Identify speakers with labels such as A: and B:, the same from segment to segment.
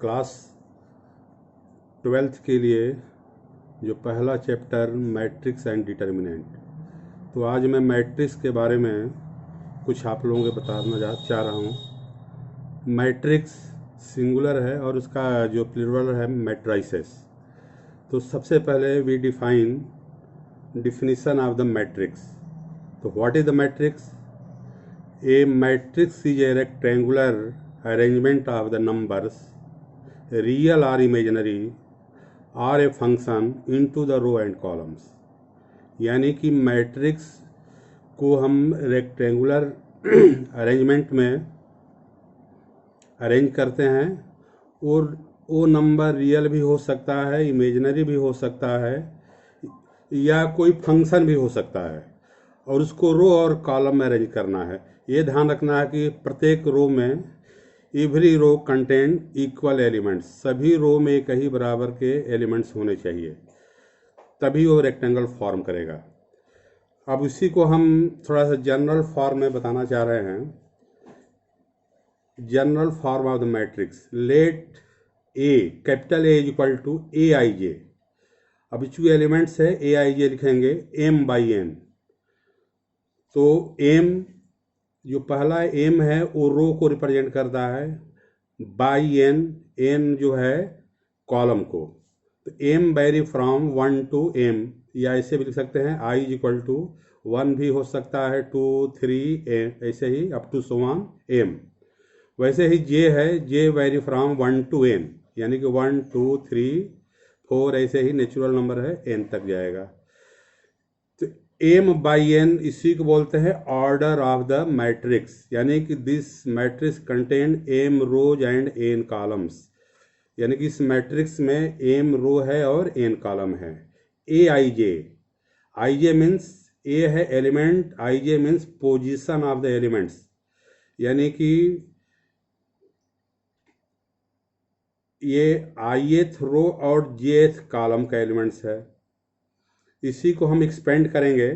A: Class 12th के लिए जो पहला चैप्टर मैट्रिक्स एंड डिटर्मिनेंट, तो आज मैं मैट्रिक्स के बारे में कुछ आप लोगों को बताना चाह रहा हूँ। मैट्रिक्स सिंगुलर है और उसका जो प्लूरल है मैट्राइसेस। तो सबसे पहले we define definition of the matrix. So what is the matrix? A matrix is a rectangular arrangement of the numbers, real or imaginary, or a function into the row and columns. यानी कि matrix को हम rectangular arrangement में arrange करते हैं और वो number real भी हो सकता है, इमेजिनरी भी हो सकता है, या कोई फंक्शन भी हो सकता है, और उसको रो और कॉलम में अरेंज करना है। ये ध्यान रखना है कि प्रत्येक रो में every row contain equal elements, सभी रो में एक ही बराबर के एलिमेंट्स होने चाहिए, तभी वो रेक्टेंगल फॉर्म करेगा। अब इसी को हम थोड़ा सा जनरल फॉर्म में बताना चाह रहे हैं। General form of the matrix, let A capital A is equal to A I J. अब जो एलिमेंट्स है ए आई जे लिखेंगे एम बाई एन। तो एम जो पहला एम है वो रो को रिप्रेजेंट करता है, बाई एन, एन जो है कॉलम को। तो am very from 1 to m, या ऐसे भी लिख सकते हैं आई इज इक्वल टू 1 भी हो सकता है, 2, 3 ऐसे ही up to so on M. वैसे ही जे है, J very from 1 to n, यानी कि 1, 2, 3, 4 ऐसे ही नेचुरल नंबर है एन तक जाएगा। तो एम बाई एन इसी को बोलते हैं ऑर्डर ऑफ द मैट्रिक्स, यानी कि this matrix contain m rows and n columns, यानी कि इस मैट्रिक्स में एम रो है और एन कॉलम है। A I J, I J means ए है element, I J means position of the elements, यानी कि ये आईएथ रो और जेथ कॉलम का एलिमेंट्स है। इसी को हम एक्सपेंड करेंगे,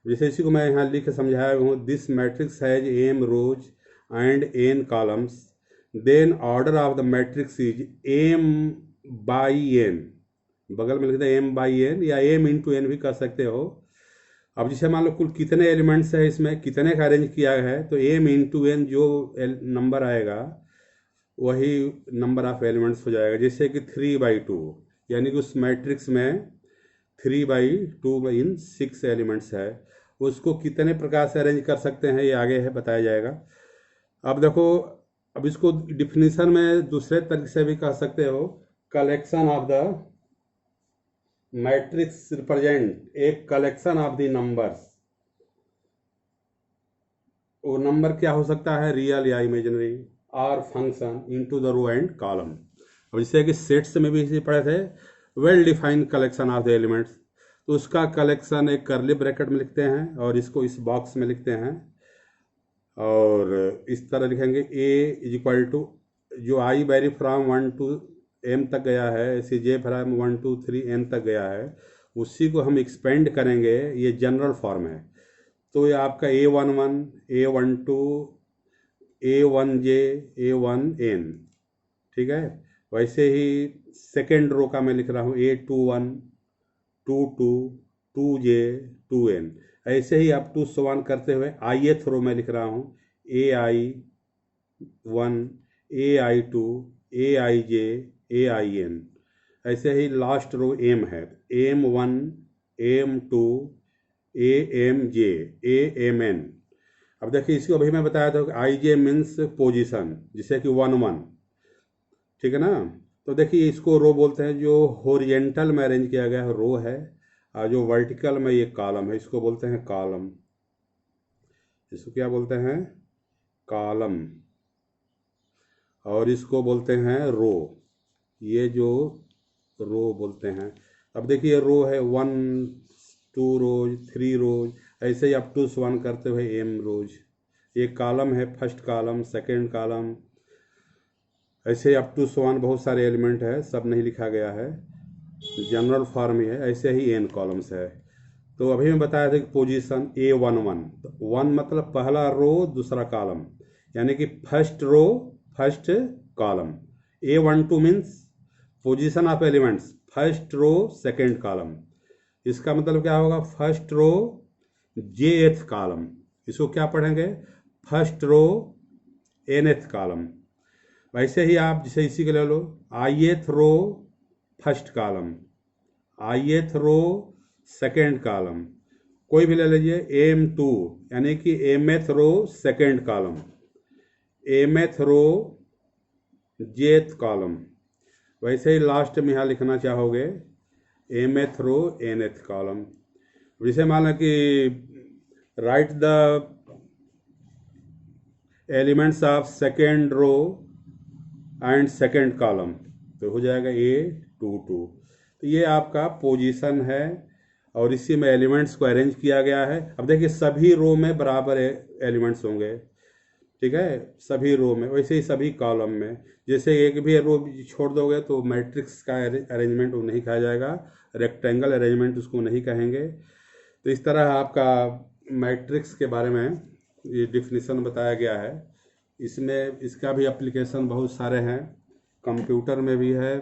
A: जैसे इसी को मैं यहाँ लिख के समझाया हूँ। This matrix has m rows and n columns, then order of the matrix is m by n. बगल में लिखते हैं एम बाई एन, या एम इंटू एन भी कर सकते हो। अब जैसे मान लो कुल कितने एलिमेंट्स है, इसमें कितने का अरेंज किया है, तो एम इंटू एन जो नंबर आएगा वही नंबर ऑफ एलिमेंट्स हो जाएगा। जैसे कि 3/2, यानी कि उस मैट्रिक्स में 3/2 इन 6 एलिमेंट्स है। उसको कितने प्रकार से अरेंज कर सकते हैं ये आगे है बताया जाएगा। अब देखो, अब इसको डिफिनीशन में दूसरे तरीके से भी कह सकते हो, collection of the matrix represent a collection of the numbers. वो नंबर क्या हो सकता है, रियल या इमेजिनरी, और function into the row and column. अब जैसे कि सेट्स में भी इसी पढ़े थे, well defined collection of the elements, तो उसका कलेक्शन एक कर्ली ब्रैकेट में लिखते हैं और इसको इस बॉक्स में लिखते हैं, और इस तरह लिखेंगे ए इज इक्वल टू, जो I very from 1 to m तक गया है, ऐसे जे फ्रॉम 1, 2, 3 n तक गया है, उसी को हम एक्सपेंड करेंगे। ये जनरल फॉर्म है। तो ये आपका A11, A12, A1J, A1N, ठीक है। वैसे ही सेकेंड रो का मैं लिख रहा हूँ A21, 22, 2J, 2N, ऐसे ही अप टू सवान करते हुए ith रो में लिख रहा हूँ AI1, AI2, AIJ, AIN, ऐसे ही लास्ट रो M है, AM1, AM2, AMJ, AMN। अब देखिए, इसको अभी मैं बताया था कि आई जे मीन्स पोजिशन, जिसे कि 1, 1, ठीक है ना। तो देखिए, इसको रो बोलते हैं, जो होरिजेंटल में अरेंज किया गया है रो है, और जो वर्टिकल में ये कॉलम है इसको बोलते हैं कॉलम। इसको क्या बोलते हैं, कॉलम, और इसको बोलते हैं रो। ये जो रो बोलते हैं। अब देखिए, रो है 1, 2 रोज, 3 रोज, ऐसे ही अप टू 1 करते हुए एम रोज। ये कॉलम है, फर्स्ट कॉलम, सेकेंड कॉलम, ऐसे अप टू 1 बहुत सारे एलिमेंट है, सब नहीं लिखा गया है, जनरल फॉर्म ही है। ऐसे ही एन कॉलम्स है। तो अभी मैं बताया था कि पोजीशन A11, तो 1 मतलब पहला रो दूसरा कॉलम, यानी कि first row first column. A12 means position of elements, first row second column. इसका मतलब क्या होगा, फर्स्ट रो jth कॉलम। इसको क्या पढ़ेंगे, फर्स्ट रो nth कॉलम। वैसे ही आप जैसे इसी के ले लो, ith row first column, ith row second column. कोई भी ले लीजिए, M2 यानी कि mth row second column, mth row jth column. वैसे ही लास्ट में यहाँ लिखना चाहोगे mth रो nth कॉलम। जैसे मान लो कि write the elements of second row and second column, तो हो जाएगा A22। तो ये आपका पोजीशन है और इसी में एलिमेंट्स को अरेंज किया गया है। अब देखिए सभी रो में बराबर एलिमेंट्स होंगे, ठीक है, सभी रो में। वैसे ही सभी कॉलम में, जैसे एक भी रो छोड़ दोगे तो मैट्रिक्स का अरेंजमेंट वो नहीं कहा जाएगा, रेक्टेंगल अरेंजमेंट उसको नहीं कहेंगे। तो इस तरह आपका मैट्रिक्स के बारे में ये डिफिनीसन बताया गया है। इसमें इसका भी एप्लीकेशन बहुत सारे हैं, कंप्यूटर में भी है,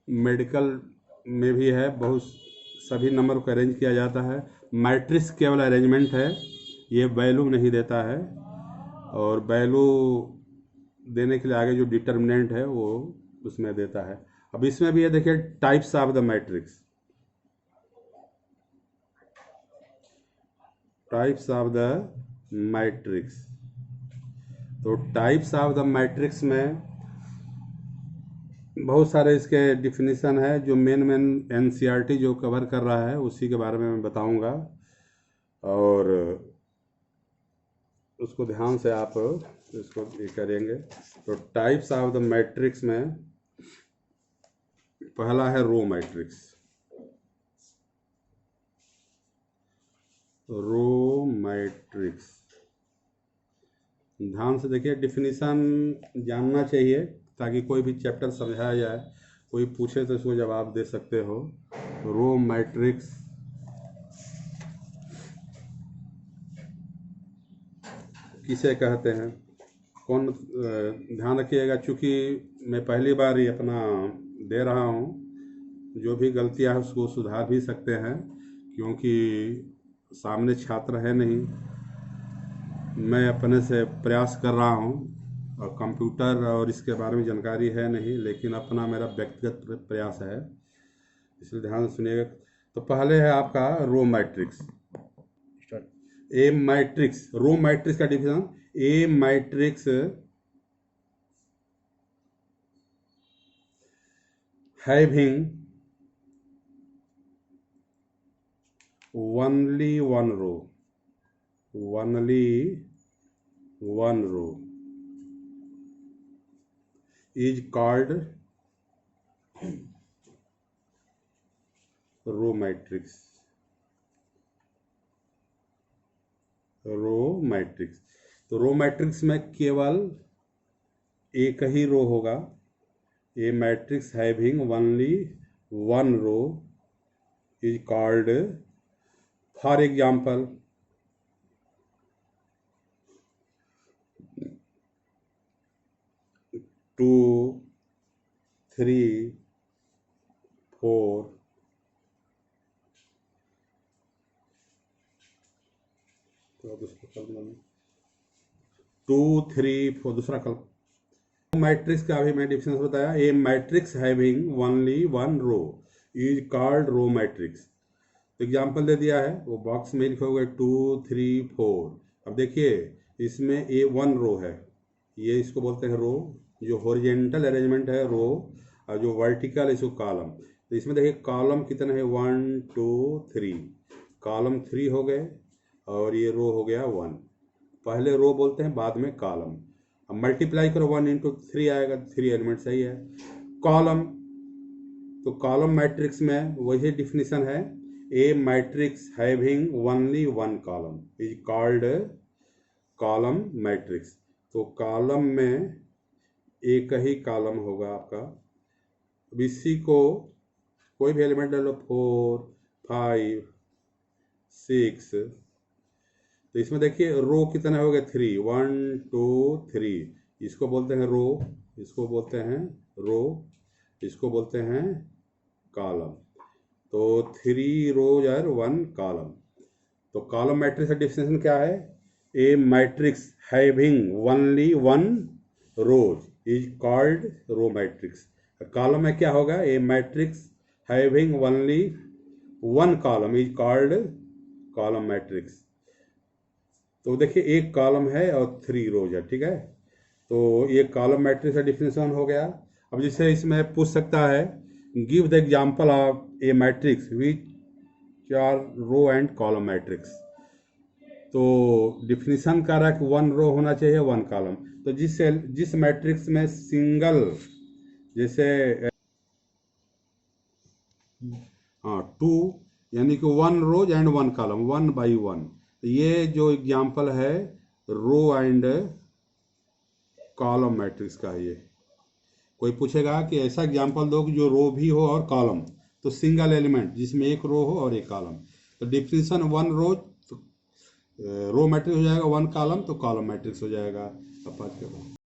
A: मेडिकल में भी है, बहुत सभी नंबर को अरेंज किया जाता है। मैट्रिक्स केवल अरेंजमेंट है, ये वैल्यू नहीं देता है, और वैल्यू देने के लिए आगे जो डिटर्मिनेंट है वो उसमें देता है। अब इसमें भी ये देखिए types of the matrix, types of the matrix. तो टाइप्स ऑफ द मैट्रिक्स में बहुत सारे इसके डिफिनीसन है, जो मेन NCERT जो कवर कर रहा है उसी के बारे में मैं बताऊंगा, और उसको ध्यान से आप इसको ये करेंगे। तो टाइप्स ऑफ द मैट्रिक्स में पहला है रो मैट्रिक्स। रो मैट्रिक्स ध्यान से देखिए, डिफिनीसन जानना चाहिए ताकि कोई भी चैप्टर समझाया जाए, कोई पूछे तो इसको जवाब दे सकते हो। रो मैट्रिक्स किसे कहते हैं, कौन, ध्यान रखिएगा, चूँकि मैं पहली बार ये अपना दे रहा हूँ, जो भी गलतियाँ हैं उसको सुधार भी सकते हैं, क्योंकि सामने छात्र है नहीं, मैं अपने से प्रयास कर रहा हूँ, और कंप्यूटर और इसके बारे में जानकारी है नहीं, लेकिन अपना मेरा व्यक्तिगत प्रयास है, इसलिए ध्यान से सुनिएगा। तो पहले है आपका row matrix. A matrix, row matrix का definition, a matrix having only one row, only one row is called row matrix. Row matrix, तो रो मैट्रिक्स में केवल एक ही रो होगा। A matrix having only one row is called, for example, two, three, four, two, three, four, दूसरा कल matrix का अभी मैं डिफिनेशन बताया। A matrix having only one row is called row matrix. Example दे दिया है, वो बॉक्स में लिखोगे 2, 3, 4। अब देखिए इसमें ए वन रो है, ये इसको बोलते हैं रो, जो हॉरिजेंटल अरेंजमेंट है रो, और जो वर्टिकल इसको कॉलम। तो इसमें देखिए कॉलम कितने हैं, 1, 2, 3, कॉलम 3 हो गए, और ये रो हो गया 1। पहले रो बोलते हैं, बाद में कॉलम। अब मल्टीप्लाई करो, 1 × 3 आएगा, 3 एलिमेंट सही है। कॉलम, तो कॉलम मैट्रिक्स में वही डिफिनीशन है, a matrix having only one column is called column matrix. तो कॉलम में एक ही कॉलम होगा आपका। अब इसी को कोई भी एलिमेंट ले लो, 4, 5, 6, तो इसमें देखिए रो कितने हो गए, 3, 1 2 3। इसको बोलते हैं रो, इसको बोलते हैं रो, इसको बोलते हैं कॉलम। तो 3 रोज और 1 कॉलम। तो कॉलम मैट्रिक्स का डेफिनेशन क्या है? A matrix having only 1 rows is called row matrix. Column में क्या होगा? A matrix having only 1 column is called column matrix. तो देखिए एक कॉलम है और 3 रोज है, ठीक है। तो ये कॉलम मैट्रिक्स का डिफिनेशन हो गया। अब जैसे इसमें पूछ सकता है give the example of a matrix which are row and column matrix. तो डिफिनेशन का रहा कि 1 रो होना चाहिए 1 कॉलम। तो जिस मैट्रिक्स में सिंगल, जैसे 2 यानी कि 1 रोज एंड 1 कॉलम, 1 बाई 1। तो ये जो एग्जांपल है रो एंड कॉलम मैट्रिक्स का है। ये कोई पूछेगा कि ऐसा एग्जांपल दो कि जो रो भी हो और कॉलम, तो सिंगल एलिमेंट जिसमें एक रो हो और एक कॉलम। तो डिफिनेशन 1 रो तो रो मैट्रिक्स हो जाएगा, 1 कॉलम तो कॉलम मैट्रिक्स हो जाएगा। अब बात करो।